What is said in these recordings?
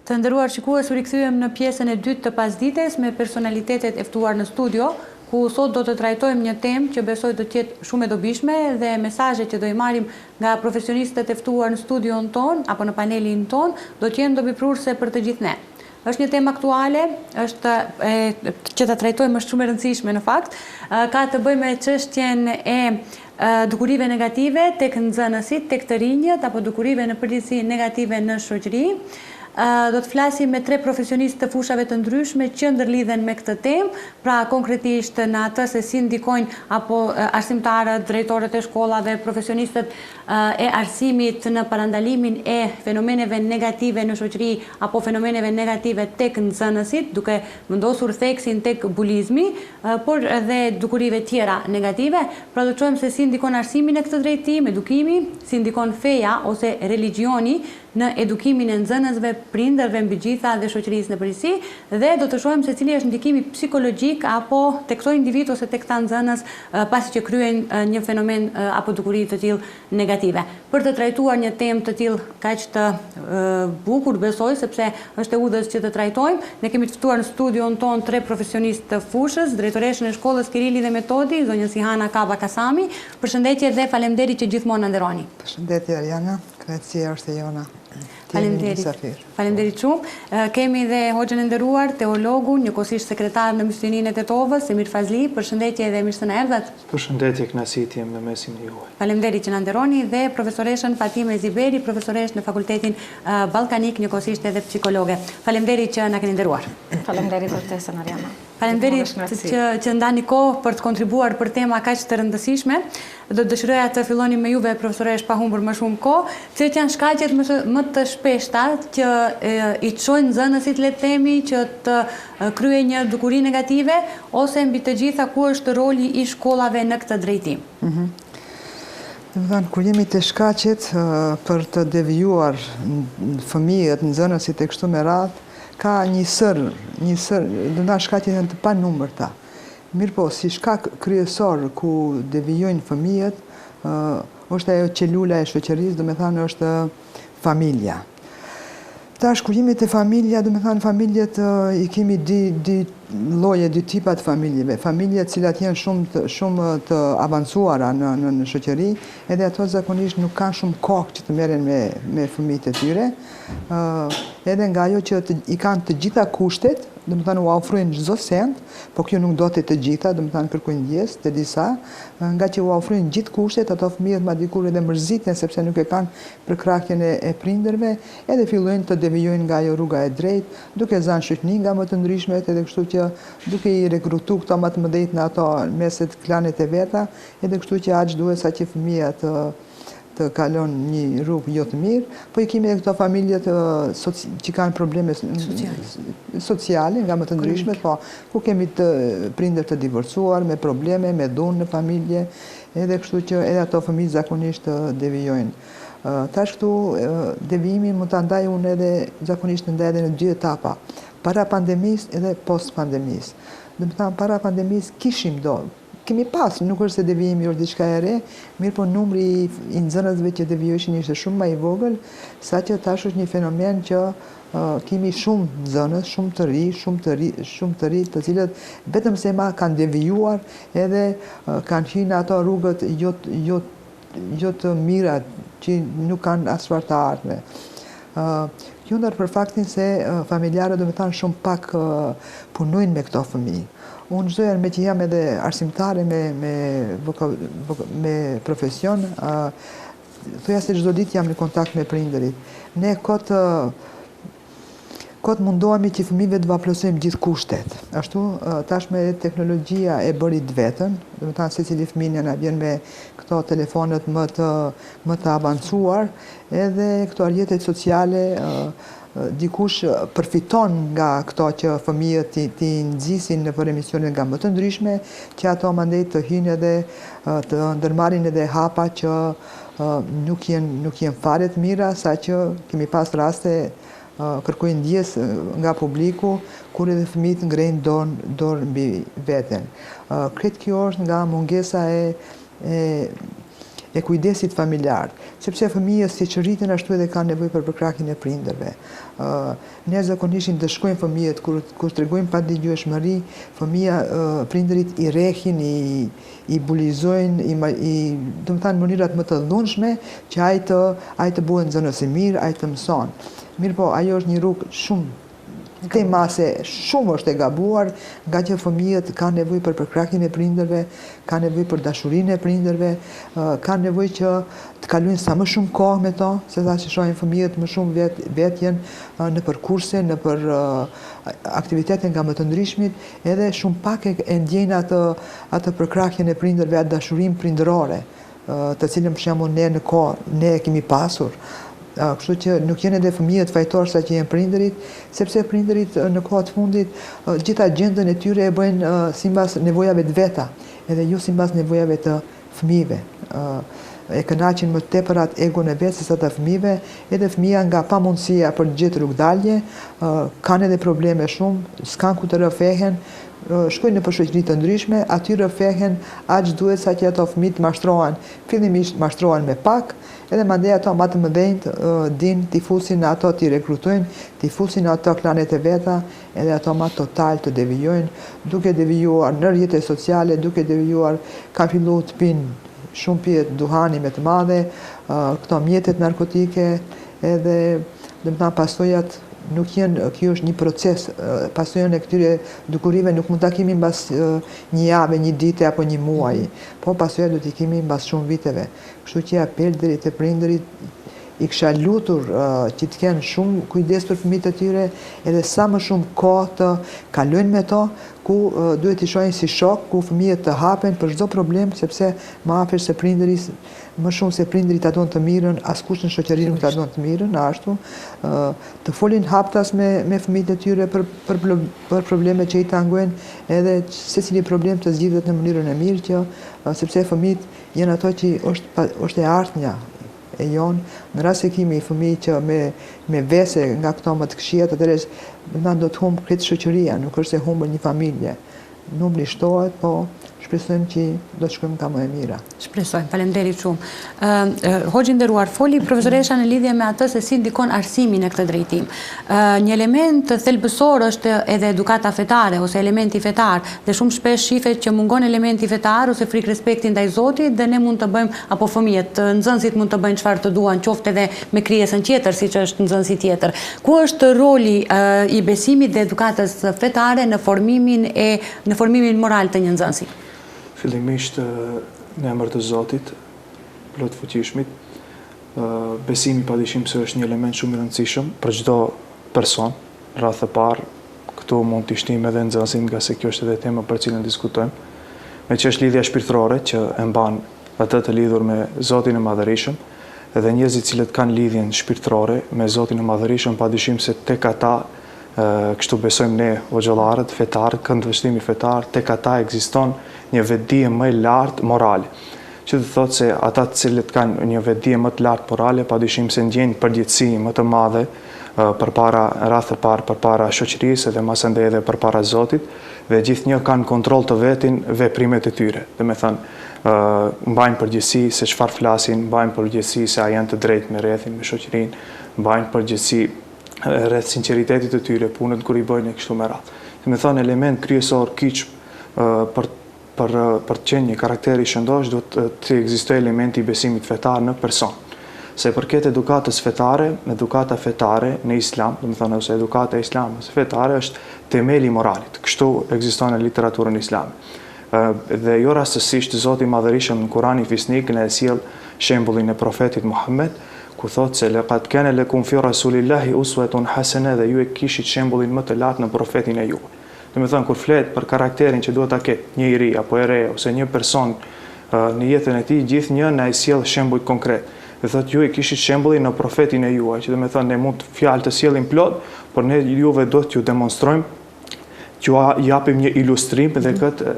Të nderuar shikues, u rikthyem në pjesën e dytë të pasdites me personalitetet e ftuar në studio, ku sot do të trajtojmë një temë që besoj do të jetë shumë e dobishme dhe mesazhet që do i marrim nga profesionistët e ftuar në studion ton apo në panelin ton do të jenë dobipruese për të gjithë ne. Është një temë aktuale, që ta trajtojmë është shumë e rëndësishme në fakt, ka të bëjë me çështjen e dukurive negative tek nxënësit, tek të rinjët apo dukurive në përgjithësi negative në shoqëri. Do të flasim me tre profesionistë të fushave të ndryshme që ndërlidhen me këtë temë, pra konkretisht në atë se si ndikojnë apo arsimtarët, drejtorët e shkollave, profesionistët e arsimit në parandalimin e fenomeneve negative në shoqëri apo fenomeneve negative tek nxënësit, duke vendosur theksin tek bulizmi, por edhe dukurive tjera negative. Pra do të shohim se si ndikon arsimi në këtë drejtim, edukimi, si ndikon feja ose religioni në edukimin e nxënësve, prindërve mbi gjitha dhe shoqërisë në përgjithësi, dhe do të shohim se cili është ndikimi psikologjik apo tek këto individ ose tek ta nxënës pasi që kryejnë një fenomen apo dukuri të tillë negative. Për të trajtuar një temë të tillë kaq të bukur, besoj, sepse është e udhës që të trajtojmë, ne kemi të ftuar në studion ton tre profesionistë të fushës, drejtoreshën e shkollës Kirili dhe Metodi, zonjën Sihana Kaba Kasami. Përshëndetje dhe faleminderit që gjithmonë na nderoni. Përshëndetje Ariana, kënaqësia është e jona. Faleminderit shumë. Kemi dhe hoxhën e nderuar, teologun, njëkohësisht sekretar në Myshtininë e Tetovës, Emir Fazli. Përshëndetje dhe mirë se na erdhat. Përshëndetje, kënaqësi të jem në mesin e juaj. Faleminderit që na nderoni, dhe profesoreshën Fatime Ziberi, profesoreshë në Fakultetin Ballkanik, njëkohësisht edhe psikologe. Faleminderit që na keni nderuar. Faleminderit për ftesën, Ariana. Faleminderit që ndani kohë për të kontribuar për tema kaq të rëndësishme. Do të dëshiroja të filloni me juve, profesoresh, pa humbur më shumë kohë, cilat janë shkaqet më të shpeshta që i çojnë nxënësit, le të themi, që të kryejnë një dukuri negative, ose mbi të gjitha ku është roli i shkollave në këtë drejtim? Kur jemi të shkaqet për të devijuar fëmijët, nxënësit e kështu me radhë, ka një sër, do na shkaqet janë të panumërta. Mirë po, si shkak kryesor ku devijojnë fëmijët, është ajo celula e shoqërisë, do me thënë është familja. Tash kur jemi te familja, do me thënë familjet i kemi dy lloje, dy tipa të familjeve. Familje të cilat janë shumë të avancuara në shoqëri, edhe ato zakonisht nuk kanë shumë kohë që të merren me fëmijët e tyre. Edhe nga ajo që i kanë të gjitha kushtet, do me thënë u ofrojnë çdo send, po kjo nuk do të gjitha, do me thënë kërkojnë ndjesë të disa, nga që u ofrojnë gjithë kushtet, ato fëmijët ma dikur edhe mërziten sepse nuk e kanë përkrahjen e prindërve, edhe fillojnë të devijojnë nga ajo rruga e drejtë, duke zanë shoqëni nga më të ndryshmet, edhe kështu që duke i rekrutu këto më të mëdhenj në ato meset klanet e veta, edhe kështu që aq duhet sa që fëmia të kalon një rrugë jo të mirë, po i kemi edhe këto familjet që kanë probleme sociale nga më të ndryshmet, po ku kemi të prindër të divorcuar, me probleme, me dhunë në familje, edhe kështu që edhe ato fëmijë zakonisht devijojnë. Tash këtu devijimi mund ta ndaj unë edhe zakonisht ndaj edhe në dy etapa, para pandemisë edhe post pandemisë. Do të thënë para pandemisë kemi pas, nuk është se devijimi është diçka e re, mirë po numri i nxënësve që devijojshin ishte shumë më i vogël, saqë tash është një fenomen që kemi shumë nxënës, shumë të ri, të cilët vetëm se ma kanë devijuar edhe kanë hyrë në ato rrugët jo të mira, që nuk kanë as çfarë të ardhme. Kjo ndër për faktin se familjarët do të thënë shumë pak punojnë me këto fëmijë. Unë çdo herë me që jam edhe arsimtare me profesion, thoya se çdo ditë jam në kontakt me prindërit. Ne kot mundohemi që fëmijëve të vaplorsojmë gjithë kushtet. Ashtu tashmë teknologjia e bëri të vetën, do të thënë secili fëmijë na vjen me këto telefonet më të avancuar, edhe këto rrjetet sociale dikush përfiton nga këto që fëmijët ti nxisin në për emisione nga më të ndryshme, që ato mandej të hyjnë edhe të ndërmarrin edhe hapa që nuk jenë fare të mira, saqë kemi pas raste kërkojnë ndjes nga publiku, kur edhe fëmijët ngrejnë dorë mbi veten. Kretë kjo është nga mungesa e kujdesit familjar, sepse fëmijës si që rritin ashtu edhe kanë nevojë për përkrakin e prindërve. Ne zakonisht dëshkojmë fëmijët kur tregojmë pa dëgjueshmëri, prindërit i rrehin, i bulizojnë, do të thënë mënyrat më të dhunshme që ai të bëhet nxënës i mirë, ai të mëson. Mirë po, ajo është një rrugë shumë temase shumë është e gabuar, nga që fëmijët kanë nevojë për përkrakin e prindërve, kanë nevojë për dashurinë e prindërve, kanë nevojë që të kalojnë sa më shumë kohë me to, se sa që shohin fëmijët më shumë vetjen në për kurse, në për aktivitete nga më të ndryshmit, edhe shumë pak e ndjejnë atë përkrakjen e prindërve, atë dashurinë prindërore, të cilën për shembull ne e kemi pasur. Kështu që nuk janë edhe fëmijët fajtorë sa që janë prindërit, sepse prindërit në kohët fundit gjitha gjendën e tyre e bëjnë sipas nevojave të veta, edhe jo sipas nevojave të fëmijëve. E kënaqin më tepër atë egon e vetë se sa të fëmijëve, edhe fëmija nga pamundësia për të gjetur rrugdalje, kanë edhe probleme shumë, s'kan ku të rrëfehen, shkojnë në shoqëri të ndryshme, aty rrëfehen aq duhet sa që ato fëmijët mashtrohen. Fillimisht mashtrohen me pak, edhe mandej ato më të mëdhenjt t'i fusin ato, t'i rekrutojnë, t'i fusin ato klanet e veta, edhe ato më total të devijojnë, duke devijuar në rrjetet sociale, duke devijuar, ka filluar të pinë shumë pijet duhani me të madhe, këto mjetet narkotike, edhe dhe më thënë pasojat nuk jenë, kjo është një proces, pasojën e këtyre dukurive nuk mund ta kemi mbas një jave, një dite apo një muaji, po pasojat do t'i kemi mbas shumë viteve. Kështu që apel deri te prindërit, i kisha lutur që të kenë shumë kujdes për fëmijët e tyre, edhe sa më shumë kohë të kalojnë me to, ku duhet t'i shohin si shok, ku fëmijët të hapen për çdo problem, sepse më afër se prindërit, më shumë se prindërit ta donë të mirën, askush në shoqëri nuk ta donë të mirën, ashtu, të folin haptas me fëmijët e tyre për probleme që i tangojnë, edhe secili problem të zgjidhet në mënyrën e mirë, sepse fëmijët janë ato që është e ardhmja e jonë, në rast se kemi fëmijë që me vese nga këto më të këqijat, atëherë na do të humbë këtë shoqëria, nuk është se humbë një familje. Numri shtohet, po shpresojmë që do të shkojmë ka më e mira. Shpresojmë, faleminderit shumë. Hoxhi nderuar, foli profesoresha në lidhje me atë se si ndikon arsimi në këtë drejtim. Një element thelbësor është edhe edukata fetare ose elementi fetar, dhe shumë shpesh shihet që mungon elementi fetar ose frikë respekti ndaj Zotit, dhe ne mund të bëjmë, apo fëmijët, nxënësit mund të bëjnë çfarë të duan, qoftë edhe me krijesën tjetër, siç është nxënësi tjetër. Ku është roli i besimit dhe edukatës fetare në formimin moral të një nxënësi? Fillimisht në emër të Zotit, plot fuqishmit, besimi padyshim se është një element shumë i rëndësishëm për çdo person. Rreth e parë, këtu mund të shtim edhe nxënësin, nga se kjo është edhe tema për cilën diskutojmë, me që është lidhja shpirtërore që e mban atë të lidhur me Zotin e Madhërisëm, edhe njerëzit cilët kanë lidhjen shpirtërore me Zotin e Madhërisëm, padyshim se tek ata, kështu besojmë ne hoxhallarët, fetarët, këndvështrimi fetar, tek ata ekziston një vetdije më e lartë morale. Që të thotë se ata të cilët kanë një vetdije më të lartë morale, padyshim se ndjejnë përgjegjësi më të madhe përpara shoqërisë dhe më së miri edhe përpara Zotit, dhe gjithnjë kanë kontroll të vetin veprimet e tyre. Domethënë, mbajnë përgjegjësi se çfarë flasin, mbajnë përgjegjësi se a janë të drejtë me rrethin, me shoqërinë, mbajnë përgjegjësi rreth sinqeritetit të tyre, punët kur i bëjnë kështu me radhë. Domethënë, element kryesor kyç për të qenë një karakter i shëndosh, do të ekzistojë elementi i besimit fetar në person. Se përket edukatës fetare, edukata fetare në Islam, domethënë ose edukata e Islamit ose fetare, është themeli i moralit. Kështu ekziston në literaturën islame. Dhe jo rastësisht Zoti i Madhërisëm në Kur'anin Fisnik na sjell shembullin e profetit Muhammed, ku thotë se laqad kana lakum fi rasulillahi uswatun hasana, dhe ju e kishit shembullin më të lartë në profetin e juaj. Domethënë, kur flet për karakterin që duhet ta ketë një i ri apo e re ose një person në jetën e tij, gjithnjë na i sjell shembull konkret. Dhe thotë ju e kishit shembullin në profetin e juaj, që domethënë ne mund fjalë të sjellim plot, por ne juve do t'ju demonstrojmë, t'ju japim një ilustrim, dhe këtë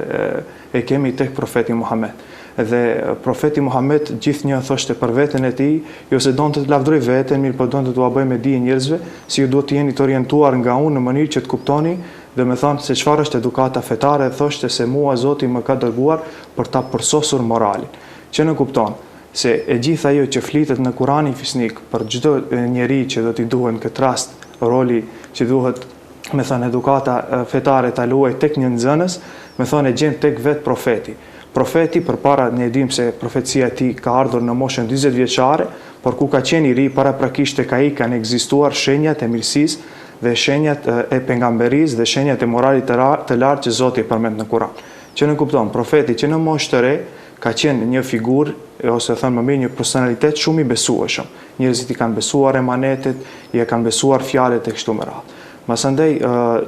e kemi tek profeti Muhammed. Dhe profeti Muhammed gjithnjë thoshte për veten e tij, jo se donte të lavdroj veten, mirë po donte t'u bëjë me dije njerëzve, si ju duhet të jeni të orientuar nga unë në mënyrë që të kuptoni, dhe me thonë se çfarë është edukata fetare, thoshte se mua Zoti më ka dërguar për ta përsosur moralin. Që në kupton, se e gjitha ajo që flitet në Kuranin fisnik për çdo njeri që do t'i duhet në këtë rast roli që duhet me thënë edukata fetare ta luaj tek një nxënës, me thënë e gjen tek vetë profeti. Profeti përpara ne dim se profecia e tij ka ardhur në moshën 40 vjeçare, por ku ka qenë i ri paraprakisht tek ai kanë ekzistuar shenjat e mirësisë dhe shenjat e pejgamberisë dhe shenjat e moralit të lartë që Zoti përmend në Kur'an. Që në kupton, profeti që në moshë të re ka qenë një figurë ose thënë më mirë një personalitet shumë i besueshëm. Njerëzit i kanë besuar emanetet, i kanë besuar fjalët e kështu me radhë. Masandej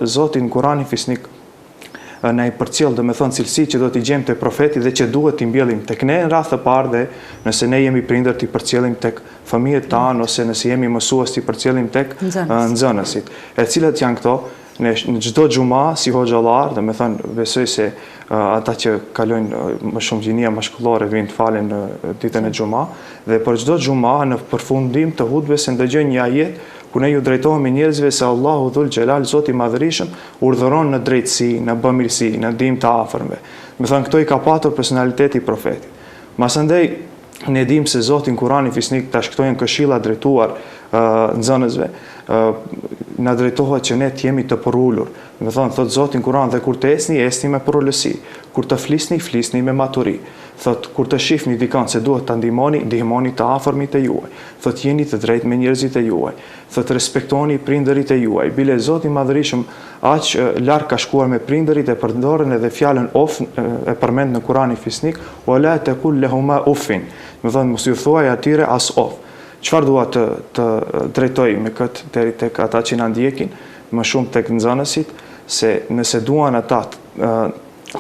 Zoti në Kuranin fisnik na i përcjell domethënë cilësi që do t'i gjejmë te profeti dhe që duhet t'i mbjellim tek ne në radhë të parë dhe nëse ne jemi prindër t'i përcjellim tek fëmijët tanë ose nëse jemi mësues t'i përcjellim tek nxënësit. E cilat janë këto? Në çdo xhuma si hoxhallar, domethënë besoj se ata që kalojnë më shumë gjinia mashkullore vinë të falen në ditën e xhuma dhe për çdo xhuma në përfundim të hutbes ndëgjoj një ajet ku ne ju drejtohemi njerëzve se Allahu Dhul Xhelal, Zoti i Madhërisëm, urdhëron në drejtësi, në bamirësi, në ndihmë të afërmve. Me thënë këto i ka patur personaliteti i profetit. Masandej ne dim se Zoti në Kuranin fisnik ta shktojnë këshilla drejtuar nxënësve, na drejtohet që ne të jemi të përullur. Me thënë, thot Zoti në Kuran, dhe kur të esni me përullësi, kur të flisni me maturi. Thot, kur të shifni dikant se duhet të ndihmoni të afërmit e juaj. Thot, jeni të drejt me njerëzit e juaj. Thot, respektoni prindërit e juaj. Bile Zoti i Madhërisëm aq larg ka shkuar me prindërit e përdorën edhe fjalën of e përmend në Kuranin fisnik, wala taqul lahuma uffin. Me thënë, mos ju thuaj atyre as of. Çfarë dua të drejtoj me këtë deri tek ata që na ndjekin, më shumë tek nxënësit, se nëse duan ata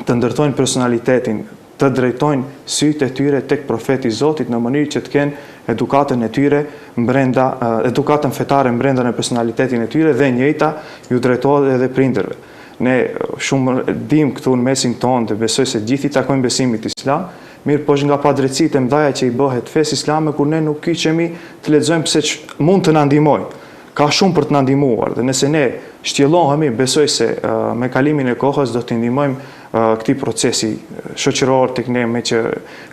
të ndërtojnë personalitetin, të drejtojnë sytë e tyre tek profeti i Zotit në mënyrë që të kenë edukatën e tyre brenda, edukatën fetare brenda në personalitetin e tyre dhe njëjta ju drejtohet edhe prindërve. Ne shumë dim këtu në mesin tonë dhe besoj se gjithi takojnë besimit islam, mirë po është nga padrejtësitë e mëdha që i bëhet fesë islame kur ne nuk kyçemi të lexojmë pse mund të na ndihmojë. Ka shumë për të na ndihmuar dhe nëse ne shtjellohemi, besoj se me kalimin e kohës do të ndihmojmë këtij procesi shoqëror tek ne, me që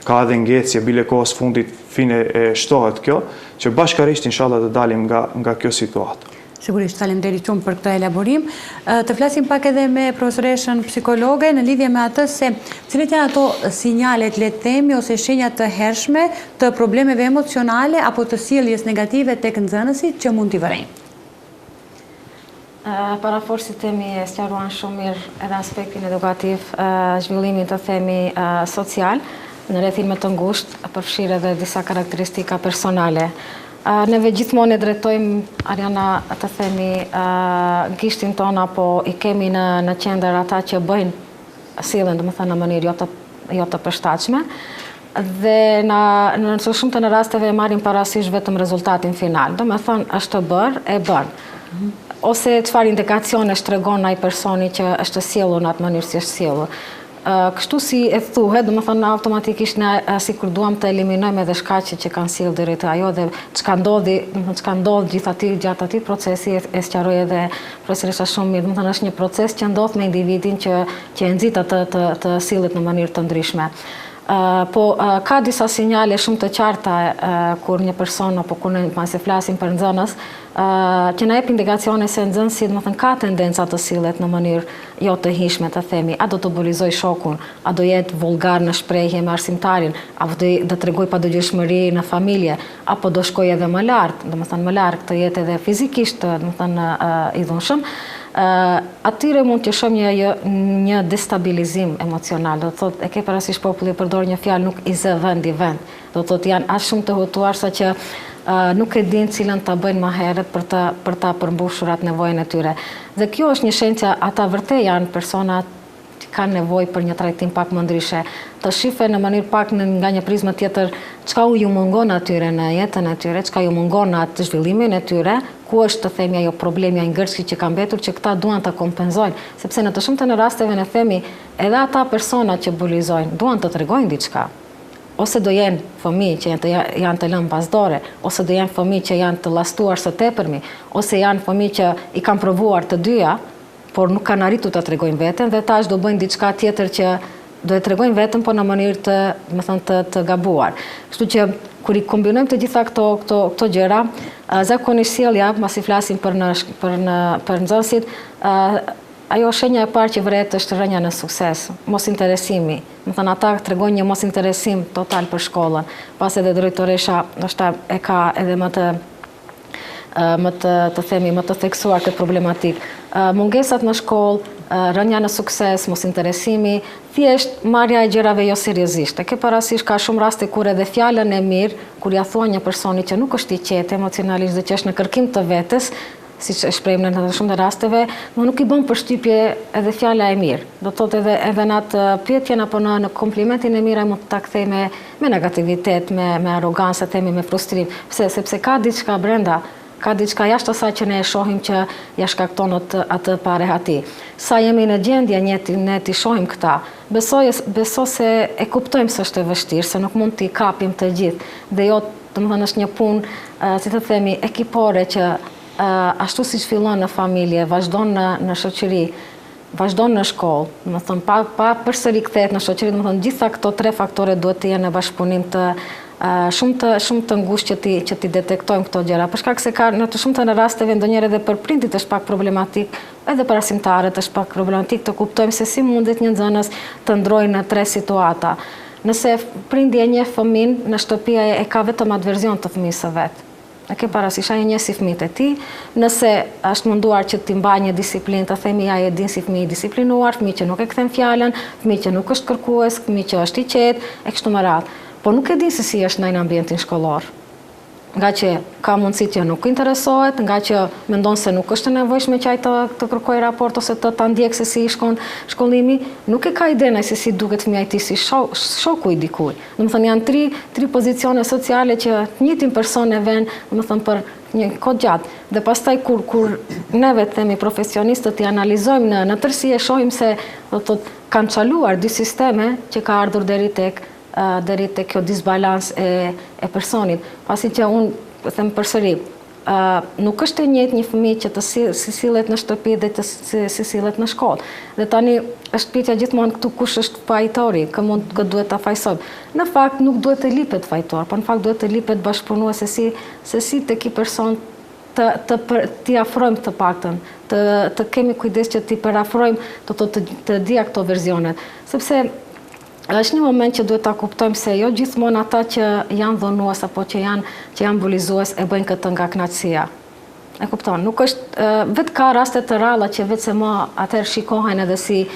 ka edhe ngjecje bile kohës fundit fine e shtohet kjo, që bashkërisht inshallah të dalim nga kjo situatë. Sigurisht, faleminderit shumë për këtë elaborim. Të flasim pak edhe me profesoreshën psikologe në lidhje me atë se cilat janë ato sinjalet, le të themi, ose shenjat të hershme të problemeve emocionale apo të sjelljes negative tek nxënësit që mund t'i vërejnë. Paraforësit temi e sqaruan shumë mirë edhe aspektin edukativ, zhvillimin të themi social, në rrethin më të ngushtë, përfshirë edhe disa karakteristika personale. Neve gjithmonë e drejtojmë, Ariana, të themi, gishtin tonë apo i kemi në qendër ata që bëjnë sillen, domethënë në mënyrë jo të përshtatshme, dhe në shumë të rasteve marrim parasysh vetëm rezultatin final. Domethënë është bërë, e bën. Ose çfarë indikacione tregon ai personi që është sjellur në atë mënyrë si është sjellur. Kështu si e thuhet, domethënë automatikisht ne sikur duam të eliminojmë edhe shkaqet që kanë sjellë deri te ajo dhe çka ndodh gjatë atij procesi e sqaroi edhe profesoresha shumë mirë, domethënë është një proces që ndodh me individin që e nxit atë të sillet në mënyrë të ndryshme. Po ka disa sinjale shumë të qarta kur një person apo kur ne pas e flasim për nxënës, që na jep indikacione se nxënësi domethënë ka tendenca të sillet në mënyrë jo të hishme, të themi, a do të bulizoj shokun, a do jetë vulgar në shprehje me arsimtarin, apo do tregoj padojshmëri në familje, apo do shkojë edhe më lart, domethënë më larg, të jetë edhe fizikisht, domethënë i dhunshëm. Atyre mund të shohim një destabilizim emocional. Do të thotë, e ke parasysh populli përdor një fjalë nuk i zë vendi vend. Do të thotë janë aq shumë të hutuar sa që nuk e din cilën ta bëjnë më herët për ta përmbushur atë nevojën e tyre. Dhe kjo është një shenjë që ata vërtet janë persona që kanë nevojë për një trajtim pak më ndryshe, të shifen në mënyrë pak nga një prizmë tjetër çka ju mungon atyre në jetën e tyre, çka ju mungon në atë zhvillimin e tyre, ku është të themi ajo problemi, ai ngërçi që ka mbetur që këta duan ta kompenzojnë, sepse në të shumta në rasteve ne themi edhe ata persona që bulizojnë duan të tregojnë diçka. Ose do jenë fëmijë që janë të lënë pasdore, ose do jenë fëmijë që janë të llastuar së tepërmi, ose janë fëmijë që i kanë provuar të dyja, por nuk kanë arritur ta tregojnë veten dhe tash do bëjnë diçka tjetër që do e tregojnë vetëm po në mënyrë të gabuar. Kështu që kur i kombinojmë të gjitha këto gjëra, zakonisht sjellja, pasi flasim për nxënësit, ajo shenja e parë që vret është rënja në sukses, mos interesimi. Më thënë, ata tregojnë një mos interesim total për shkollën, pas edhe drejtoresha ndoshta e ka edhe më të theksuar këtë problematik. Mungesat në shkollë, rënja në sukses, mos interesimi, thjesht marrja e gjërave jo seriozisht. E ke parasysh ka shumë raste kur edhe fjalën e mirë, kur ja thua një personi që nuk është i qetë emocionalisht dhe që është në kërkim të vetes, siç e shprehim në shumë të rasteve, nuk i bën përshtypje edhe fjala e mirë. Do thotë edhe në atë pyetjen apo në komplimentin e mirë ai mund ta kthej me negativitet, me arrogancë, themi me frustrim. Pse? Sepse ka diçka brenda, ka diçka jashtë asaj që ne e shohim që ja shkakton atë parehati. Sa jemi në gjendje ne t'i shohim këta, beso se e kuptojmë se është e vështirë, se nuk mund t'i kapim të gjithë. Dhe jo, domethënë është një punë, si të themi, ekipore që ashtu siç fillon në familje, vazhdon në shoqëri, vazhdon në shkollë, domethënë pa përsëri kthehet në shoqëri, domethënë gjitha këto 3 faktore duhet të jenë në bashkëpunim shumë të ngushtë që ti detektojmë këto gjëra. Për shkak se ka në të shumta në rasteve ndonjëherë edhe për prindit është pak problematik, edhe për arsimtarët është pak problematik të kuptojmë se si mundet një nxënës të ndrojë në 3 situata. Nëse prindi e njeh fëmin në shtëpi e ka vetëm atë version të fëmijës së vet. E ke parasysh ai e njeh si fëmijët e tij, nëse është munduar që t'i mbajë një disiplinë, të themi ai e din si fëmijë i disiplinuar, fëmijë që nuk e kthen fjalën, fëmijë që nuk është kërkues, fëmijë që është i qetë, e kështu me radhë. Po nuk e di se si është në ambientin shkollor. Nga që ka mundësi që nuk interesohet, nga që mendon se nuk është e nevojshme që ai të kërkojë raport ose ta ndjek se si shkon shkollimi, nuk e ka idenë se si duket fëmia i tij si shoku i dikujt. Domethënë janë 3 pozicione sociale që të njëjtin person e vën, domethënë për një kohë gjatë. Dhe pastaj kur neve themi profesionistët i analizojmë në tërësi e shohim se do thotë kanë çaluar dy sisteme që ka ardhur deri tek kjo disbalancë e personit. Pasi që unë them përsëri, nuk është e njëjtë një fëmijë që si sillet në shtëpi dhe si sillet në shkollë. Dhe tani është pyetja gjithmonë këtu kush është fajtori, kë duhet ta fajsojmë. Në fakt nuk duhet të lipet fajtor, por në fakt duhet të lipet bashkëpunues se si tek i person t'i afrojmë të paktën, të kemi kujdes që t'i përafrojmë të dia këto versionet. Sepse është një moment që duhet ta kuptojmë se jo gjithmonë ata që janë dhunues apo që janë bulizues e bëjnë këtë nga kënaqësia. E kupton, nuk është vetë ka raste të ralla që vetë se më atëherë shikohen edhe si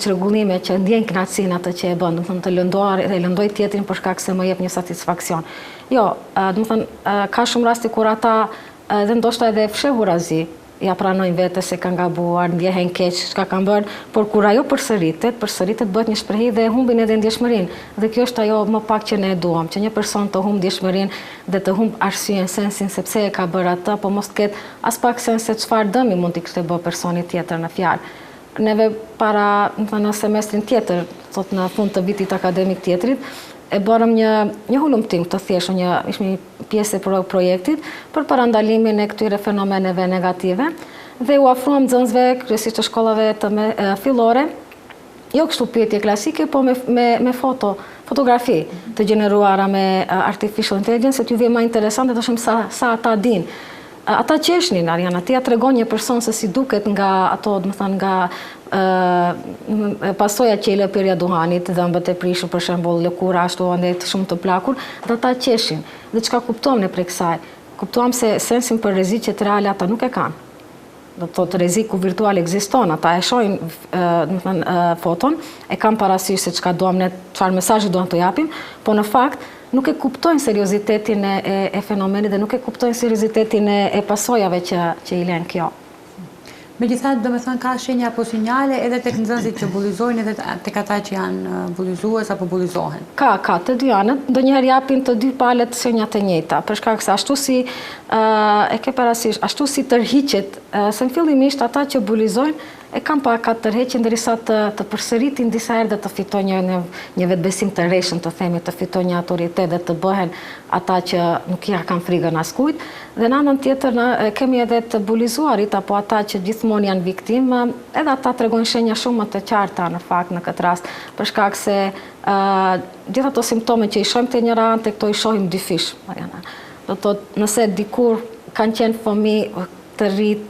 çrregullime që ndjejnë kënaqësinë atë që e bën, domethënë të lëndoj tjetrin për shkak se më jep një satisfaksion. Jo, domethënë ka shumë raste kur ata edhe ndoshta edhe fshehurazi ja pranojnë vetes se kanë gabuar, ndjehen keq, çka kanë bërë, por kur ajo përsëritet bëhet një shprehi dhe humbin edhe ndjeshmërinë. Dhe kjo është ajo më pak që ne e duam, që një person të humb ndjeshmërinë dhe të humb arsyeën, sensin se pse e ka bërë atë, po mos ketë as pak sens se çfarë dëmi mund t'i kishte bërë personi tjetër në fjalë. Neve para në semestrin tjetër, thot në fund të vitit akademik tjetrit, e bërëm një hulumtim të thjeshtë, ishme një pjesë e projektit për parandalimin e këtyre fenomeneve negative dhe u afruam nxënësve kryesisht të shkollave fillore, jo kështu pyetje klasike, po me fotografi të gjeneruara me artificial intelligence, se t'ju vjen më interesante të shumë sa ata din. Ata qeshnin, Ariana, ti ja tregon një person se si duket nga ato, domethënë nga pasoja që i lë pirja duhanit, dhëmbët e prishur për shembull, lëkura ashtu ande të shumë të plakur, dhe ata qeshin. Dhe çka kuptuam ne prej kësaj? Kuptuam se sensin për rreziqet reale ata nuk e kanë. Do të thotë rreziku virtual ekziston, ata e shohin domethënë foton, e kanë parasysh se çka duam ne, çfarë mesazhi duam të japim, po në fakt nuk e kuptojnë seriozitetin e fenomenit dhe nuk e kuptojnë seriozitetin e pasojave që i lën kjo. Megjithatë, domethënë ka shenja apo sinjale edhe tek nxënësit që bullizojnë edhe tek ata që janë bullizues apo bullizohen. Ka të dy anët, ndonjëherë japin të dy palët shenjat e njëjta, për shkak se ashtu si e ke parasysh, ashtu si tërhiqet, se fillimisht ata që bullizojnë e kam pak atë tërheqjen derisa të përsëritin disa herë dhe të fitoj një vetbesim të rreshëm, të themi, të fitoj një autoritet dhe të bëhen ata që nuk ja kanë frikën askujt. Dhe në anën tjetër kemi edhe të bulizuarit apo ata që gjithmonë janë viktimë, edhe ata tregojnë shenja shumë më të qarta në fakt në këtë rast, për shkak se gjithë ato simptome që i shohim te njëra anë, te këto i shohim dyfish. Do të thotë, nëse dikur kanë qenë fëmijë të rrit,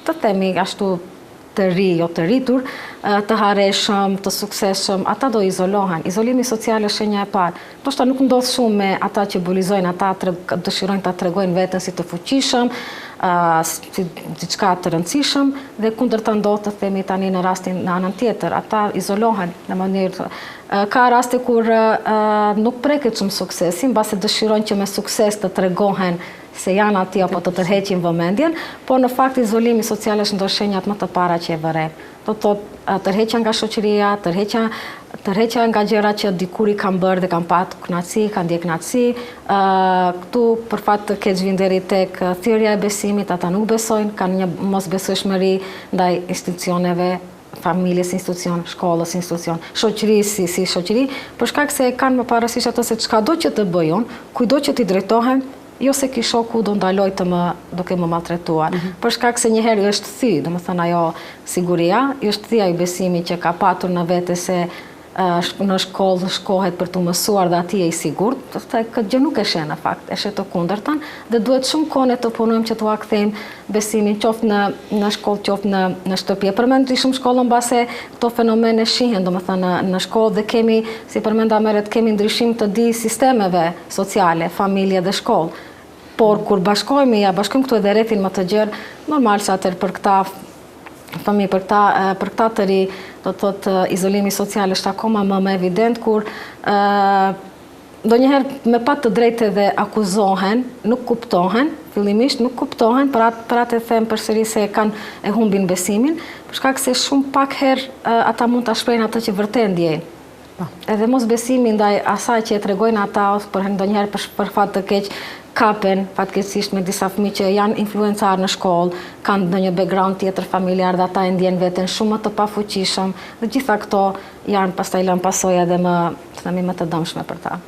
të themi ashtu të ri, jo të rritur, të hareshëm, të sukseshëm, ata do izolohen. Izolimi social është shenja e parë. Ndoshta nuk ndodh shumë me ata që bulizojnë, ata dëshirojnë ta tregojnë veten si të fuqishëm, si diçka të rëndësishëm, dhe kundërta ndodh të themi tani në rastin në anën tjetër, ata izolohen në mënyrë. Ka raste kur nuk preket shumë suksesi, mbase dëshirojnë që me sukses të tregohen se janë ati apo të tërheqin vëmendjen, po në fakt izolimi social është ndër shenjat më të para që e vërejmë. Do të thotë tërheqja nga shoqëria, tërheqja nga gjëra që dikur i kanë bërë dhe kanë patur kënaqësi, kanë ndjer kënaqësi. Këtu për fat të keq zhvinderi tek thirrja e besimit, ata nuk besojnë, kanë një mosbesueshmëri ndaj institucioneve, familjes institucion, shkollës institucion, shoqërisë si shoqëri, për shkak se kanë më parasysh ato se çkado që të bëjon, kujdo që t'i drejtohen, jo se ki shoku do ndaloj të duke më maltretuar. Për shkak se njëherë është thy, domethënë ajo siguria, është thy ai besimi që ka patur në vete se në shkollë shkohet për të mësuar dhe ati e i sigurt, këtë gjë nuk e sheh në fakt, e sheh të kundërtën, dhe duhet shumë kohë të punojmë që t'u akthejmë besimin qoftë në shkollë, qoftë në shtëpi. Përmend shumë shkollën mbase këto fenomene shihen, domethënë në shkollë, dhe kemi, si përmenda merret, kemi ndryshim të di sistemeve sociale, familje dhe shkollë. Por kur bashkojmë këtu edhe rrethin më të gjerë, normal se atëherë për këta fëmijë, për këta të ri, do të thotë izolimi social është akoma më evident, kur ndonjëherë me pak të drejtë dhe akuzohen, nuk kuptohen, fillimisht nuk kuptohen, për atë e them përsëri se e humbin besimin, për shkak se shumë pak herë ata mund ta shprehin atë që vërtet ndjejnë. Edhe mos besimi ndaj asaj që e tregojnë ata, ose për ndonjëherë për fat të keq kapen fatkeqësisht me disa fëmijë që janë influencar në shkollë, kanë ndonjë background tjetër familjar dhe ata e ndjen veten shumë më të pafuqishëm, dhe gjitha këto janë pastaj lënë pasoja edhe më të dëmshme për ta.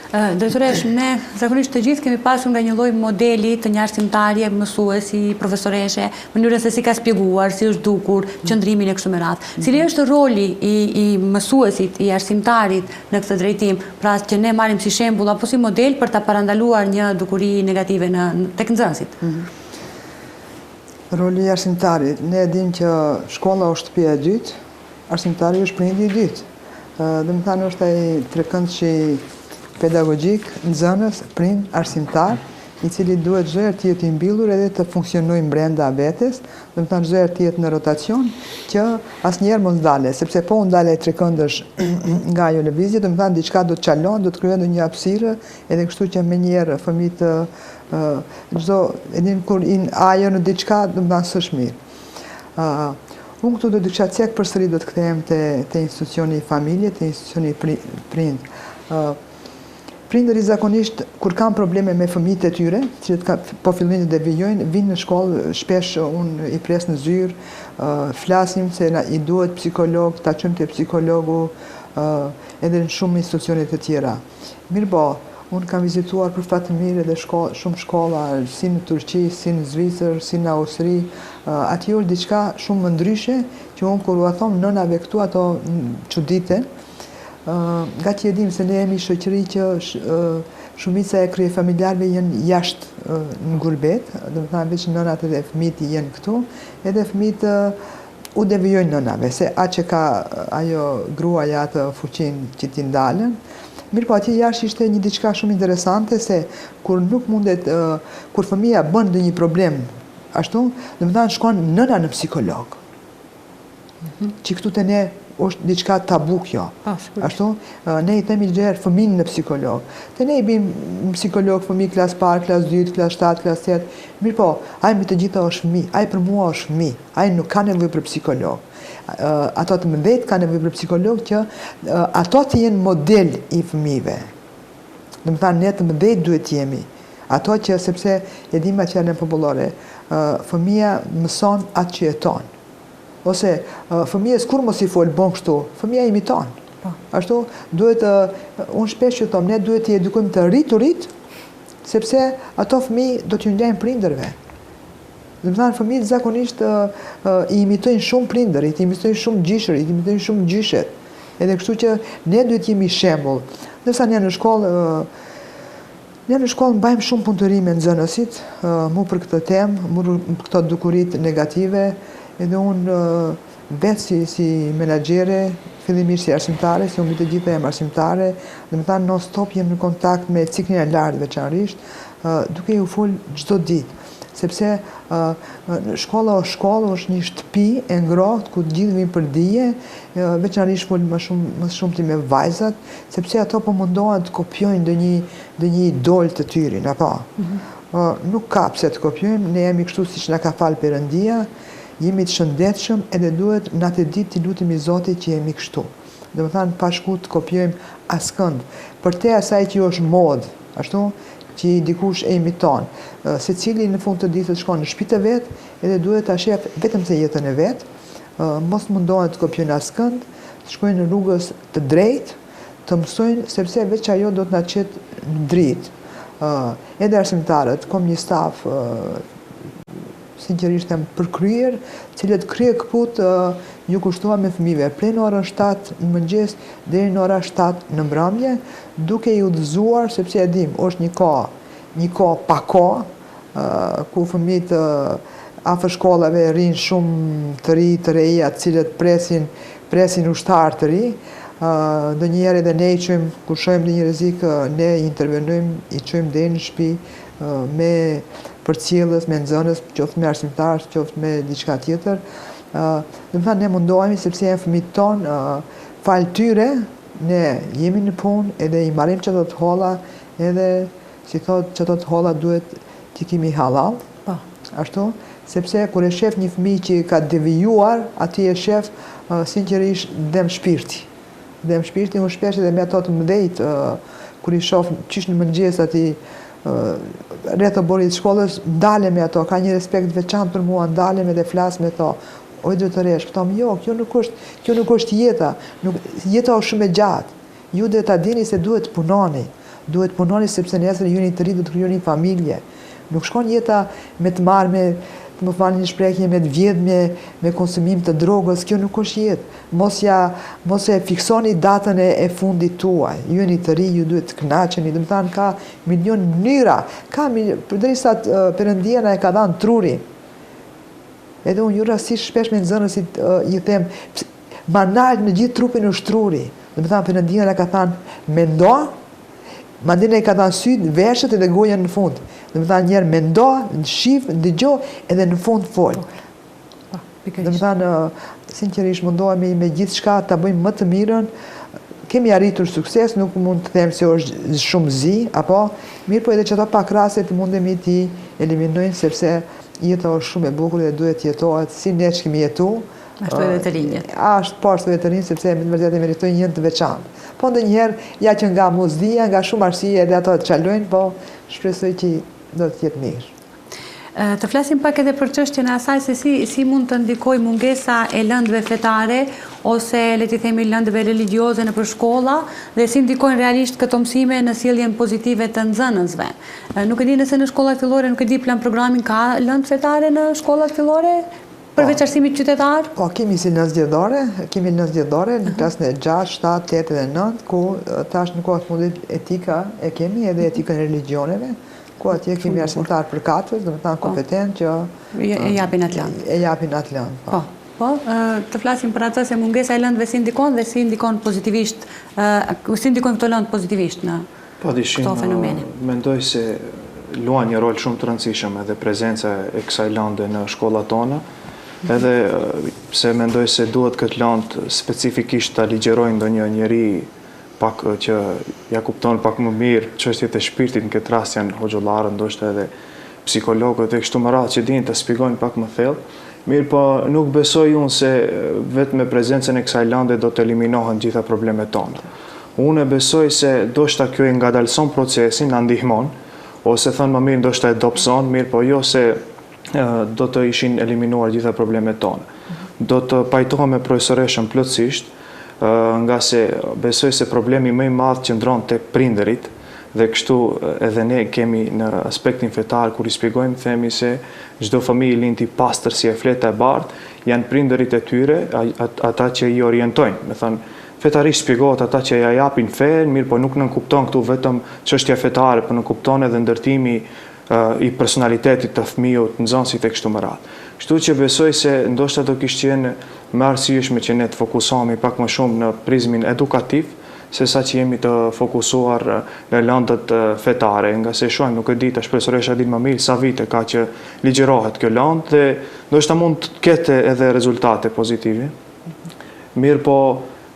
Drejtoresh, ne zakonisht të gjithë kemi pasur nga një lloj modeli të një arsimtarje, mësuesi, profesoreshe, mënyrën se si ka shpjeguar, si është dukur, qëndrimin e kështu me radhë. Cili është roli i mësuesit, i arsimtarit në këtë drejtim, pra që ne marrim si shembull apo si model për ta parandaluar një dukuri negative tek nxënësit? Roli i arsimtarit, ne e dim që shkolla është shtëpia e dytë, arsimtari është prindi i dytë. Domethënë është ai trekëndshi pedagogjik, nxënës, prind, arsimtar, i cili duhet çdo herë të jetë i mbyllur edhe të funksionojë brenda vetes, domethënë çdo herë të jetë në rotacion, që asnjëherë mos ndale, sepse po ndale trekëndësh nga ajo lëvizje, domethënë diçka do të çalon, do të krijohet ndonjë hapësirë, edhe kështu që menjëherë fëmijët çdo edhin kur ajo në diçka, domethënë s'është mirë. Unë këtu do të kisha cek përsëri do të kthehem te institucioni i familje, te institucioni i prind. Prindërit zakonisht, kur kanë probleme me fëmijët e tyre, që po fillojnë të devijojnë, vinë në shkollë, shpesh unë i pres në zyrë, flasim se i duhet psikolog, ta çojmë te psikologu, edhe në shumë institucione të tjera. Mirëpo, unë kam vizituar për fat të mirë edhe shumë shkolla, si në Turqi, si në Zvicër, si në Austri, aty është diçka shumë më ndryshe, që unë kur u them nënave këtu, ato çuditen. Nga që jedim se ne jemi shoqëri që shumica e krye familjarëve janë jashtë në gurbet, domethënë veç nënat edhe fëmijët janë këtu, edhe fëmijët u devijojnë nënave, se atë që ka ajo gruaja atë fuqinë që t'i ndalen. Mirë po atje jashtë ishte një diçka shumë interesante, se kur nuk mundet, kur fëmija bën ndonjë problem, ashtu, domethënë shkon nëna në psikolog. Që këtu te ne është diçka tabu kjo. Ashtu, ne i themi çdo herë fëmijën në psikolog. Te ne i bëjmë psikolog fëmijë klas parë, klas 2, klas 7, klas 8. Mirë po, ai me të gjitha është fëmijë, ai për mua është fëmijë, ai nuk ka nevojë për psikolog. Ato të mëdhenj kanë nevojë për psikolog që ato të jenë model i fëmijëve. Domethënë ne të mëdhenj duhet të jemi. Ato që sepse e dim atë në popullore, fëmia mëson atë që jeton. ose fëmijës kur mos i fol bon kështu, fëmija imiton. Ashtu, duhet, unë shpesh që thom, ne duhet t'i edukojmë të rrit, sepse ato fëmijë do t'ju ndajnë prindërve. Dhe më thanë, fëmijët zakonisht i imitojnë shumë prindërit, i imitojnë shumë gjishërit, i imitojnë shumë gjyshet. Edhe kështu që ne duhet jemi shembull. Ndërsa ne në shkollë mbajmë shumë punëtorime nxënësit, mu për këtë temë, mu për këto dukurit negative, edhe unë vetë si menaxhere, fillimisht si arsimtare, si unë të gjitha jam arsimtare, dhe më thanë non stop jem në kontakt me ciklin e lartë veçanërisht, duke ju fol çdo ditë. Sepse shkolla është një shtëpi e ngrohtë ku të gjithë vinë për dije, veçanërisht fol më shumë ti me vajzat, sepse ato po mundohen të kopjojnë ndonjë idol të tyrin, apo. Nuk ka pse të kopjojmë, ne jemi kështu siç na ka falë Perëndia, jemi të shëndetshëm edhe duhet natë ditë të lutemi Zotit që jemi kështu. Do të thënë pa shku të kopjojmë askënd, për te asaj që është modë, ashtu që dikush e imiton. Secili në fund të ditës shkon në shtëpitë e vet, edhe duhet ta shef vetëm se jetën e vet, mos mundohen të kopjojnë askënd, të shkojnë në rrugës të drejtë, të mësojnë sepse veç ajo do të na çet në dritë. Edhe arsimtarët, kom një staf sinqerisht jam përkryer, cilët krye këput ju kushtohen me fëmijëve prej në orën 7 në mëngjes deri në orën 7 në mbrëmje, duke i udhëzuar sepse e dim, është një kohë pa kohë, ku fëmijët afër shkollave rrinë shumë të ri, të reja, të cilët presin ushtar të ri. Ndonjëherë edhe ne i çojmë, kur shohim ndonjë rrezik, ne intervenojmë, i çojmë deri në shtëpi me përcjellës, me nxënës, qoftë me arsimtar, qoftë me diçka tjetër. Do të thënë ne mundohemi sepse janë fëmijët tonë, fal tyre, ne jemi në punë edhe i marrim çdo të holla, edhe si thotë çdo të holla duhet t'i kemi halal. Ashtu, sepse kur e shef një fëmijë që ka devijuar, aty e shef sinqerisht dëm shpirti. Dëm shpirti, unë shpesh edhe me ato të mëdhejt, kur i shoh qysh në mëngjes aty rreth oborit shkollës, ndalem me ato, ka një respekt veçantë për mua, ndalem edhe flas me to. Oj drejtëresh, thom jo, kjo nuk është jeta, jeta është shumë e gjatë. Ju duhet ta dini se duhet punoni sepse nesër jeni të ri do të krijoni familje. Nuk shkon jeta me të marrë, të më falni një shprehje, me të vjedhje, me konsumim të drogës, kjo nuk është jetë. Mos e fiksoni datën e fundit tuaj. Ju jeni të ri, ju duhet të kënaqeni, do të thënë ka milion mënyra, përderisa Perëndia na e ka dhënë trurin. Edhe unë ju rastisht shpesh me nxënësit i them, ma nalt në gjithë trupin është truri. Do të thënë Perëndia na ka thënë mendo, mandej na ka thënë syt, veshët edhe goja në fund. Do të thënë njerë mendo, shif, dëgjo edhe në fund fol. Do të thënë sinqerisht mundohemi me gjithçka ta bëjmë më të mirën. Kemi arritur sukses, nuk mund të them se është shumë zi, apo mirë po edhe që ato pak raste të mundemi t'i eliminojnë sepse jeta është shumë e bukur dhe duhet jetohet si ne që kemi jetu. Ashtu edhe të rinjët. Ashtu po ashtu edhe të rinjët sepse me të vërtetë meritojnë një të veçantë. Po ndonjëherë ja që nga mosdia, nga shumë arsye edhe ato të çalojnë, po shpresoj që do të jetë mirë. Të flasim pak edhe për çështjen e asaj se si mund të ndikojë mungesa e lëndëve fetare ose le të themi lëndëve religjioze nëpër shkolla dhe si ndikojnë realisht këto mësime në sjelljen pozitive të nxënësve. Nuk e di nëse në shkollat fillore, nuk e di plan programin ka lëndë fetare në shkollat fillore përveç arsimit qytetar? Po, kemi si nëzgjedhore, në klasën e 6, 7, 8 dhe 9, ku tash në kohë të fundit etika e kemi edhe etikën e religioneve, ku atje kemi arsimtar përkatës, dhe më tanë kompetent që e japin atë lëndë. Po, të flasim për atë se mungesa e lëndëve si ndikon dhe si ndikon pozitivisht, si ndikon këto lëndë pozitivisht në këto fenomene. Mendoj se luan një rol shumë të rëndësishëm edhe prezenca e kësaj lënde në shkollat tona, edhe pse mendoj se duhet këtë lëndë specifikisht ta ligjerojnë ndonjë njeri pak që ja kupton pak më mirë çështjet e shpirtit, në këtë rast janë hoxhallarë, ndoshta edhe psikologët e kështu me radhë që dinë të shpjegojnë pak më thellë. Mirë, po nuk besoj unë se vetëm me prezencën e kësaj lënde do të eliminohen gjitha problemet tona. Unë besoj se ndoshta kjo e ngadalson procesin, na ndihmon, ose thënë më mirë ndoshta e dobëson, mirë, po jo se do të ishin eliminuar gjitha problemet tona. do të pajtohem me profesoreshën plotësisht, nga se besoj se problemi më i madh qëndron tek prindërit, dhe kështu edhe ne kemi në aspektin fetar, kur i shpjegojmë, themi se çdo fëmijë lind i pastër si e fleta e bardhë, janë prindërit e tyre, ata që i orientojnë. Me thënë, fetarisht shpjegohet ata që ja japin fen, mirë po nuk nënkupton këtu vetëm çështja fetare, por nënkupton edhe ndërtimi i personalitetit të fëmijët, nxënësit e kështu me radhë. Kështu që besoj se ndoshta do kishte qenë më arsyeshme që ne të fokusohemi pak më shumë në prizmin edukativ, se sa që jemi të fokusuar në lëndët fetare, nga se shohim, nuk e di, tash profesoresha din më mirë sa vite ka që ligjërohet kjo lëndë dhe ndoshta mund të ketë edhe rezultate pozitive. Mirë po,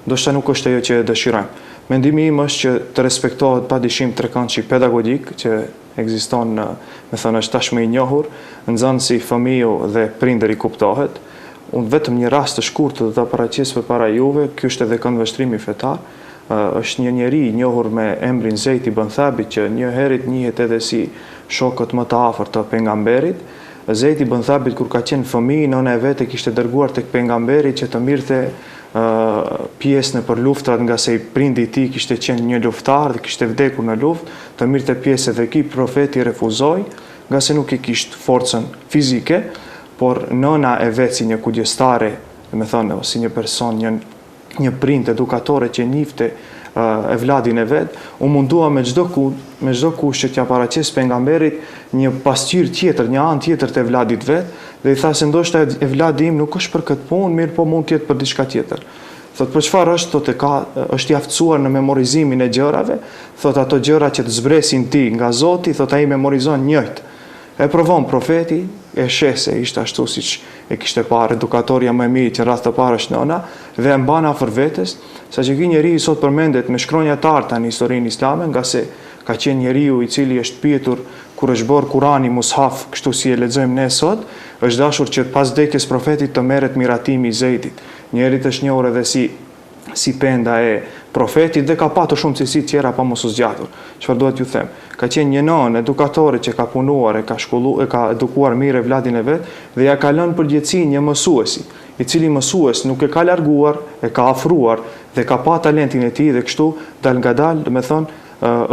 ndoshta nuk është ajo që dëshirojmë. Mendimi im është që të respektohet padyshim trekëndshi pedagogjik që ekziston, me thënë është tashmë i njohur, nxënësi, fëmiu dhe prindëri kuptohet. Unë vetëm një rast të shkurtër do ta paraqes përpara juve, ky është edhe këndvështrimi fetar. Është një njeri i njohur me emrin Zeid ibn Thabit, që një herët njihet edhe si shokët më të afërt të pejgamberit. Zeid ibn Thabit kur ka qenë fëmijë, nëna e vet e kishte dërguar tek pejgamberi që të mirte pjesë në për luftrat, nga se i prindi i tij kishte qenë një luftar dhe kishte vdekur në luftë, të mirte pjesë edhe ky profeti refuzoi, nga se nuk i kishte forcën fizike, por nëna e vet si një kujdestare, me thënë, si një person, një prind edukatore që njifte e vladin e vet, u mundua me çdo kusht që t'ja paraqes pejgamberit një pasqyrë tjetër, një anë tjetër të vladit vet, dhe i tha se ndoshta e vladi im nuk është për këtë punë, mirë po mund t'jetë për diçka tjetër. Thot, për çfarë është? Thot, është i aftësuar në memorizimin e gjërave, thot, ato gjëra që të zbresin ti nga Zoti, thot, ai memorizon njëjtë. E provon profeti, e sheh se ishte ashtu siç e kishte parë edukatorja më e mirë, që rreth të parë është nëna, dhe e mban afër vetes, saqë ky njeriu sot përmendet me shkronja të arta në historinë islame, nga se ka qenë njeriu i cili është pyetur kur është bërë Kurani mushaf, kështu si e lexojmë ne sot, është dashur që pas vdekjes profetit të merret miratimi i Zeidit. Njeriu është njohur edhe si penda e profetit dhe ka patur shumë cilësi tjera pa mos u zgjatur. Çfarë duhet ju them? Ka qenë një nënë edukatore që ka punuar, e ka edukuar mirë vladin e vet dhe ja ka lënë përgjegjësinë një mësuesi, i cili mësues nuk e ka larguar, e ka afruar dhe ka pa talentin e tij dhe kështu dal ngadal, do të thonë,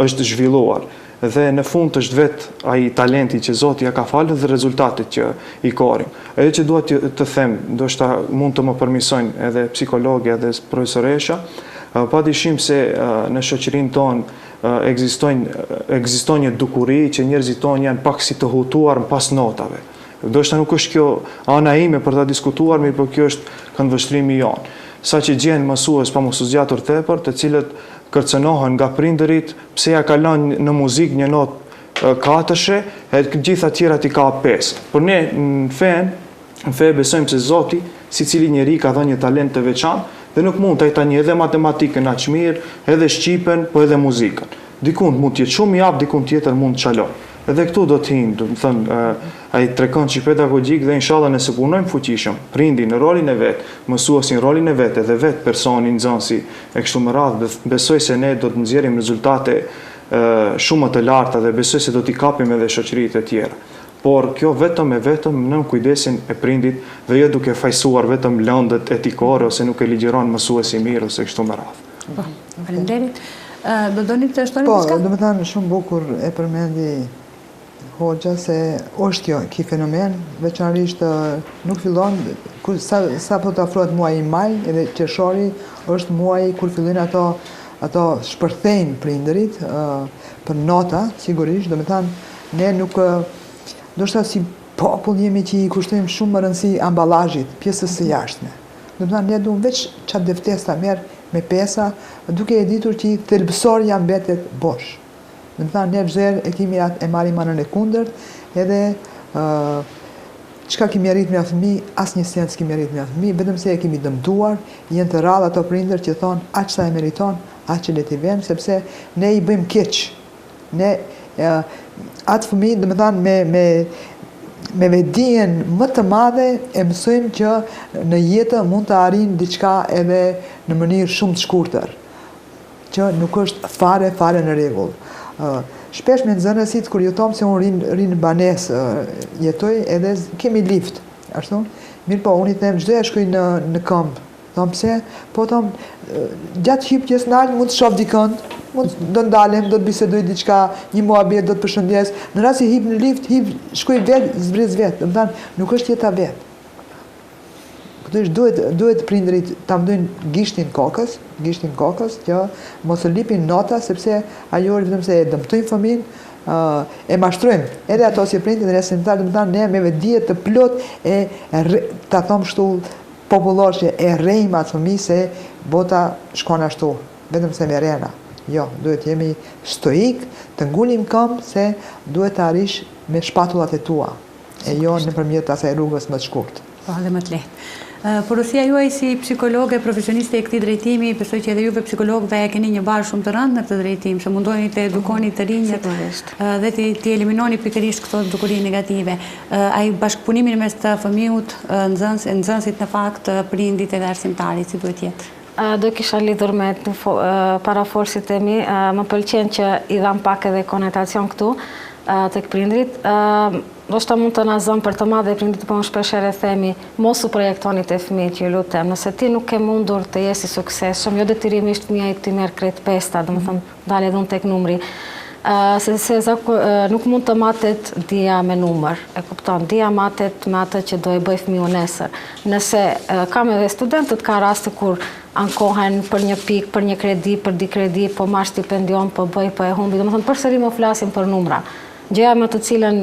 është zhvilluar. Dhe në fund është vetë ai talenti që Zoti ja ka falë dhe rezultatet që i korim. Edhe që duhet të them, ndoshta mund të më përmisojnë edhe psikologja dhe profesoresha, padyshim se në shoqërinë tonë ekziston një dukuri që njerëzit tonë janë pak si të hutuar pas notave. Ndoshta nuk është kjo ana ime për ta diskutuar, mirë po kjo është këndvështrimi jonë. Sa që gjenë mësues pa mos u zgjatur tepër, të cilët kërcënohen nga prindërit, pse ja ka lënë në muzikë një notë katëshe, e gjitha tjerat i ka 5. Por ne në fe besojmë se Zoti, si cili njeri ka dhënë një talent të veçantë, dhe nuk mund të tani edhe matematikën aq mirë, edhe shqipen, po edhe muzikën. Dikun mund të jetë shumë i aftë, dikun tjetër mund të çalojë. Edhe këtu do të hinë, do të thënë, ai trekëndshi pedagogjik dhe inshallah nëse punojmë fuqishëm, prindi në rolin e vet, mësuesi në rolin e vet, edhe vet personi nxënësi e kështu me radhë, besoj se ne do të nxjerrim rezultate shumë më të larta dhe besoj se do t'i kapim edhe shoqëritë e tjera. Por kjo vetëm në kujdesin e prindit dhe jo duke fajsuar vetëm lëndët etikore ose nuk e ligjeron mësuesi mirë ose kështu me radhë. Po, faleminderit. Do doni të shtoni diçka? Po, do të thënë shumë bukur e përmendi Hoxha se është kjo fenomen, veçanërisht nuk fillon sa po të afrohet muaji maj edhe qershori është muaji kur fillojnë ato shpërthejnë prindërit për nota, sigurisht, do të thënë ne nuk ndoshta si popull jemi që i kushtojmë shumë më rëndësi amballazhit, pjesës së jashtme. Do të thënë ne duam veç çat deftesta merr me pesa, duke e ditur që thelbësorja mbetet bosh. Do të thënë ne çdo e kemi e marrim anën e kundërt, edhe çka kemi arrit me fëmijë, asnjë sens kemi arrit me fëmijë, vetëm se e kemi dëmtuar, janë të rrallë ato prindër që thonë aq sa e meriton, aq që le t'i vëmë, sepse ne i bëjmë keq. Ne atë fëmijë, do të thënë me dijen më të madhe e mësojmë që në jetë mund të arrijnë diçka edhe në mënyrë shumë të shkurtër, që nuk është fare në rregull. Shpesh me nxënësit kur ju thom se unë ri në banesë jetoj edhe kemi lift, ashtu, Mirë po, unë i them, çdo ja shkoj në këmbë. Thonë pse? Po thonë, gjatë hipjes nalë mund të shoh dikënd, do ndalem, do të bisedoj diçka, një muhabet, do të përshëndes. Në rast se hip në lift, shkoj vetë, zbres vetë. Do të thonë, nuk është jeta vetë. Duhet prindërit ta mdojnë gishtin kokës, që mos e lipin nota, sepse ajo vetëm se e dëmtojnë fëmin, e mashtrojmë. Edhe ato si prindit dhe resentar, do të thonë, ne me dijet të plot ta them kështu popullor që e rrejmë atë fëmijë se bota shkon ashtu, vetëm se me rena. Jo, duhet jemi stoik, të ngulim këmbë se duhet të arrish me shpatullat e tua, e jo nëpërmjet asaj rrugës më të shkurtë. Po, dhe më të lehtë. Porosia juaj si psikologe, profesioniste e këtij drejtimi, besoj që edhe juve psikologëve e keni një barë shumë të rëndë në këtë drejtim, që mundoheni të edukoni të rinjët dhe të eliminoni pikërisht këto dukuri negative. Ai bashkëpunimin mes të fëmijët, nxënësit në fakt, prindit edhe arsimtarit, si duhet jetë? Do kisha lidhur me paraforsit e mi, më pëlqen që i dham pak edhe konotacion këtu tek prindrit. Ndoshta mund të na zëm për të madhe prindit, po unë shpeshherë themi, mos u projektoni te fëmijët, ju lutem. Nëse ti nuk ke mundur të jesi i suksesshëm, jo detyrimisht fëmia ti merr krejt pesta, domethënë dalë edhe unë tek numri. Nuk mund të matet dia me numër, e kupton, dia matet me atë që do e bëj fëmiu nesër. Nëse kam edhe studentët ka raste kur ankohen për një pikë, për një kredi, për di kredi, po marr stipendion, po bëj, po e humbi, domethënë përsëri më flasim për numra. Gjëja me të cilën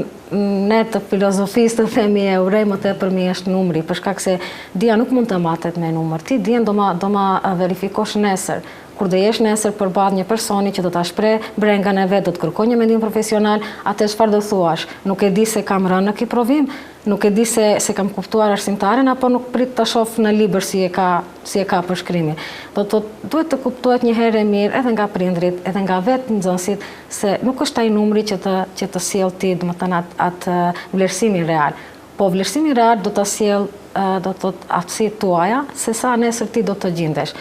ne të filozofisë të themi e urej më tepërmi është numri, për shkak se dia nuk mund të matet me numër. Ti dijen do ma verifikosh nesër. Kur do jesh nesër përballë një personi që do ta shpreh brengën e vet, do të kërkoj një mendim profesional, atë çfarë do thuash? Nuk e di se kam rënë në këtë provim, nuk e di se kam kuptuar arsimtaren, apo nuk prit ta shoh në libër si e ka përshkrimi. Duhet të kuptohet një herë e mirë edhe nga prindrit, edhe nga vetë nxënësit, se nuk është ai numri që të sjell ti, domethënë atë vlerësimin real. Po vlerësimi real do ta sjell do të thotë aftësitë tuaja, se sa nesër ti do të gjendesh.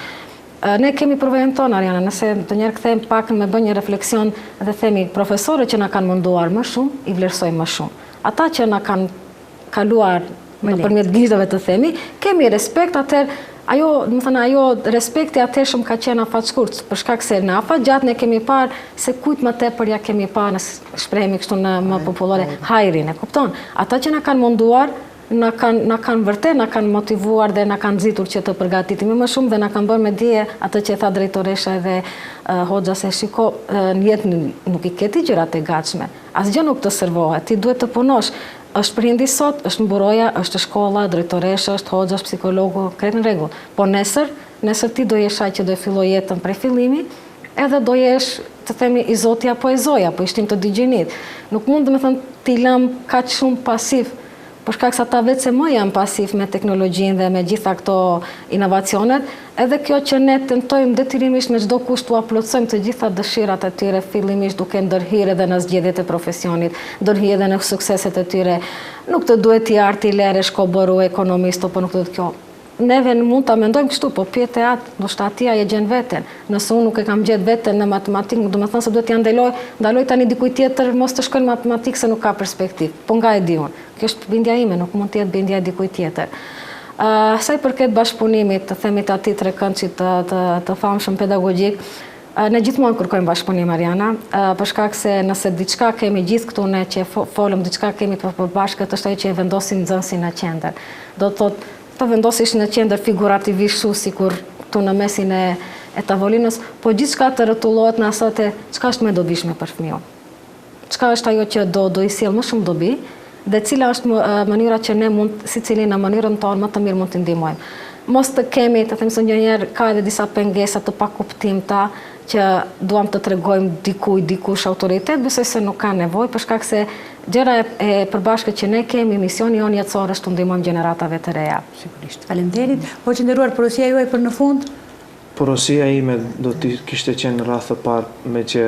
Ne kemi provojën tonë, Ariana, nëse të njerë këthejmë pak me bë një refleksion dhe themi profesorët që na kanë munduar më shumë, i vlerësojmë më shumë. Ata që na kanë kaluar nëpërmjet gishave të themi, kemi respekt atëherë, ajo respekti atëherë shumë ka qenë afat shkurt, për shkak se në afat gjatë ne kemi parë se kujt më tepër ja kemi parë, në shprehemi kështu në më popullore, hajrin, e kupton? Ata që na kanë munduar, na kanë vërtet, na kanë motivuar dhe na kanë nxitur që të përgatitemi më shumë dhe na kanë bërë me dije atë që tha drejtoresha edhe hoxha, se shiko, në jetë nuk i keti gjërat e gatshme. Asgjë nuk të servohet, ti duhet të punosh. Është prindi sot, është mburoja, është shkolla, drejtoresha, është hoxha, është psikologu, krejt në rregull. Po nesër ti do jesh ai që do e filloj jetën prej fillimi, edhe do jesh, të themi, i Zoti apo e Zoja, apo i shtim të digjenit. Nuk mund, domethënë, ti lëm kaq shumë pasiv, për shkak se ata vetë se më janë pasiv me teknologjinë dhe me gjitha këto inovacionet, edhe kjo që ne tentojmë detyrimisht me çdo kusht t'u plotësojmë të gjitha dëshirat e tyre, fillimisht duke ndërhyrë edhe në zgjedhjet e profesionit, ndërhyrë edhe në sukseset e tyre. Nuk të duhet t'i arti lere shkoboru ekonomist, po nuk të duhet kjo. Neve mund ta mendojmë kështu, po pjetë e atë, ndoshta atia e gjen veten. Nëse unë nuk e kam gjetë veten në matematikë, do të thënë se duhet t'ia ndaloj tani dikujt tjetër mos të shkojnë matematikë se nuk ka perspektivë. Po nga e di unë. Kjo është bindja ime, nuk mund të jetë bindja e dikujt tjetër. Sa i përket bashkëpunimit, të themi të atij trekëndshit të famshëm pedagogjik, ne gjithmonë kërkojmë bashkëpunim, Ariana, për shkak se nëse diçka kemi gjithë këtu ne që folëm, diçka kemi të përbashkët, është ajo që e vendosim nxënësin në qendër. Do të thotë të vendosish në qendër figurativisht shu, sikur këtu në mesin e tavolinës, po gjithçka të rrotullohet në asate çka është më e dobishme për fëmijën. Çka është ajo që do i sjell më shumë dobi dhe cila është mënyra që ne mund, sicili në mënyrën tonë më të mirë mund t'i ndihmojmë. Mos të kemi, të them se ndonjëherë ka edhe disa pengesa të pakuptimta që duam të tregojmë dikush autoritet, besoj se nuk ka nevojë, për shkak se gjëra e përbashkët që ne kemi, misioni jonë jetësor është të ndihmojmë gjeneratave të reja. Sigurisht. Faleminderit. Po që nderuar, porosia juaj për në fund? Porosia ime do të kishte qenë në radhë të parë me që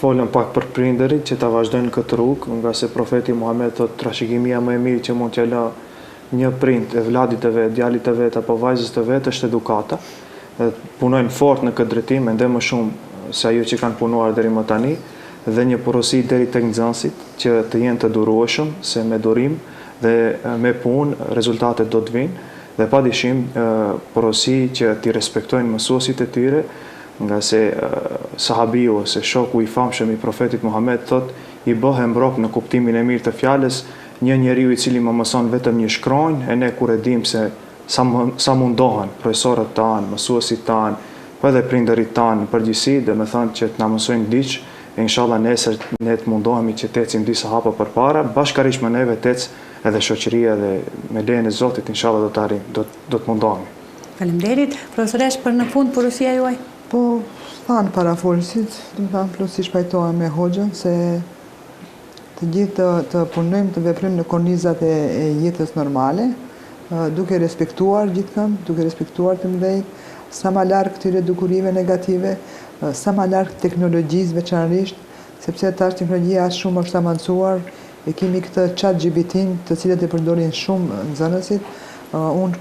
folën pak për prindërit që ta vazhdojnë këtë rrugë, nga se profeti Muhammed thotë trashëgimia më e mirë që mund t'ia lë një prind e vladit të vet, djalit të vet apo vajzës të vet është edukata. Punojnë fort në këtë drejtim, ende më shumë se ajo që kanë punuar deri më tani, dhe një porosi deri tek nxënësit që të jenë të durueshëm, se me durim dhe me punë rezultatet do të vinë, dhe pa dyshim porosi që t'i respektojnë mësuesit e tyre, nga se sahabiu ose shoku i famshëm i profetit Muhammed thot, i bëhe mbrop në kuptimin e mirë të fjalës, një njeriu i cili më mëson vetëm një shkronjë, e ne kur e dim se sa mundohen profesorët tanë, mësuesit tanë, po edhe prindërit tanë në përgjithësi, dhe me thënë që të na mësojnë diç, e inshallah nesër ne të mundohemi që të ecim disa hapa përpara, bashkërisht me neve të ecë edhe shoqëria dhe me lejen e Zotit inshallah do të arrijmë, do të mundohemi. Faleminderit. Profesoresh, për në fund porosia juaj? Po, thanë para folësit, do të thënë plotësisht pajtohem me hoxhën se të gjithë të punojmë, të veprojmë në kornizat e jetës normale, duke respektuar gjithkëm, duke respektuar të mëdhenjt, sa më larg këtyre dukurive negative, sa më larg teknologjisë veçanërisht, sepse tash teknologjia është shumë është avancuar, e kemi këtë ChatGPT-n, të cilët e përdorin shumë nxënësit. Unë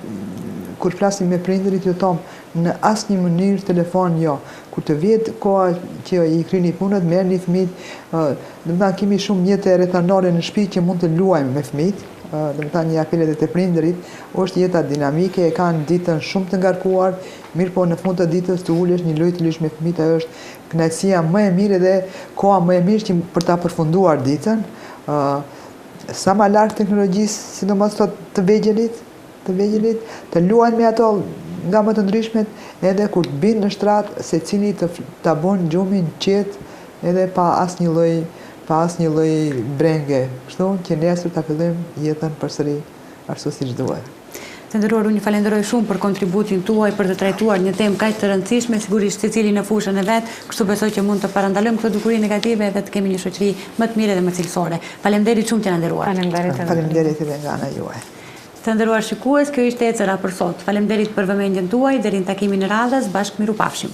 kur flasim me prindërit ju them, në asnjë mënyrë telefon jo. Kur të vjet koha që i kryeni punët, merrni fëmijët, do të thënë kemi shumë mjete rrethanore në shtëpi që mund të luajmë me fëmijët. Do të thënë një apel edhe te prindërit, është jeta dinamike, e kanë ditën shumë të ngarkuar, mirë po në fund të ditës të ulesh një lojë të lësh me fëmijët, ajo është kënaqësia më e mirë dhe koha më e mirë që për ta përfunduar ditën. Sa më larg teknologjisë, sidomos të vegjelit, të luajnë me ato nga më të ndryshmet, edhe kur të binë në shtrat, secili ta bën gjumin qetë, edhe pa asnjë lloj brenge, kështu që nesër ta fillojmë jetën përsëri ashtu siç duhet. Të nderuar, unë falenderoj shumë për kontributin tuaj për të trajtuar një temë kaq të rëndësishme, sigurisht secili në fushën e vet, kështu besoj që mund të parandalojmë këto dukuri negative dhe të kemi një shoqëri më të mirë dhe më cilësore. Faleminderit shumë që na nderuar. Faleminderit edhe nga ana juaj. Të nderuar shikues, kjo ishte Ecëra për sot. Faleminderit për vëmendjen tuaj, deri në takimin e radhës, bashkë mirupafshim.